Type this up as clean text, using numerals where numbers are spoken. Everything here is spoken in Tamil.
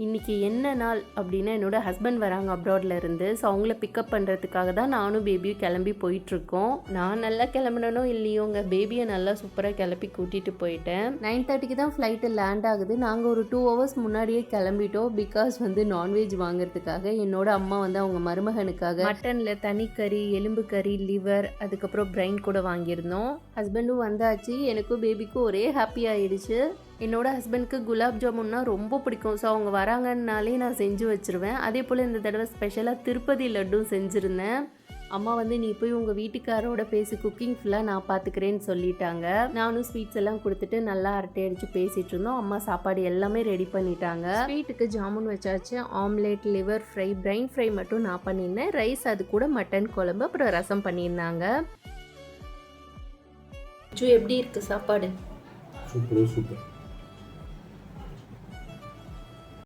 இன்றைக்கி என்ன நாள் அப்படின்னா என்னோடய ஹஸ்பண்ட் வராங்க அப்ராடில் இருந்து. ஸோ அவங்கள பிக்கப் பண்ணுறதுக்காக தான் நானும் பேபியும் கிளம்பி போயிட்டுருக்கோம். நான் நல்லா கிளம்புனனோ இல்லையோங்க, பேபியை நல்லா சூப்பராக கிளப்பி கூட்டிகிட்டு போயிட்டேன். 9:30க்கு தான் ஃப்ளைட்டு லேண்ட் ஆகுது. நாங்கள் ஒரு 2 hours முன்னாடியே கிளம்பிட்டோம். பிகாஸ் நான்வெஜ் வாங்குறதுக்காக என்னோட அம்மா அவங்க மருமகனுக்காக மட்டனில் தனிக்கறி, எலும்பு கறி, லிவர், அதுக்கப்புறம் பிரைன் கூட வாங்கியிருந்தோம். ஹஸ்பண்டும் வந்தாச்சு. எனக்கும் பேபிக்கும் ஒரே ஹாப்பி ஆகிடுச்சு. என்னோட ஹஸ்பண்ட்க்கு குலாப் ஜாமுன்னா ரொம்ப பிடிக்கும். ஸோ அவங்க வராங்கன்னாலே நான் செஞ்சு வச்சுருவேன். அதே போல் இந்த தடவை ஸ்பெஷலாக திருப்பதி லட்டும் செஞ்சுருந்தேன். அம்மா நீ போய் உங்கள் வீட்டுக்காரோட பேசி குக்கிங் ஃபுல்லாக நான் பார்த்துக்கிறேன்னு சொல்லிட்டாங்க. நானும் ஸ்வீட்ஸ் எல்லாம் கொடுத்துட்டு நல்லா அரட்டை அடித்து பேசிகிட்டு இருந்தோம். அம்மா சாப்பாடு எல்லாமே ரெடி பண்ணிட்டாங்க. ஸ்வீட்டுக்கு ஜாமுன் வச்சாச்சு. Omelette, liver fry, brain fry மட்டும் நான் பண்ணியிருந்தேன். ரைஸ், அது கூட மட்டன் குழம்பு, அப்புறம் ரசம் பண்ணியிருந்தாங்க. எப்படி இருக்குது சாப்பாடு? சூப்பர்.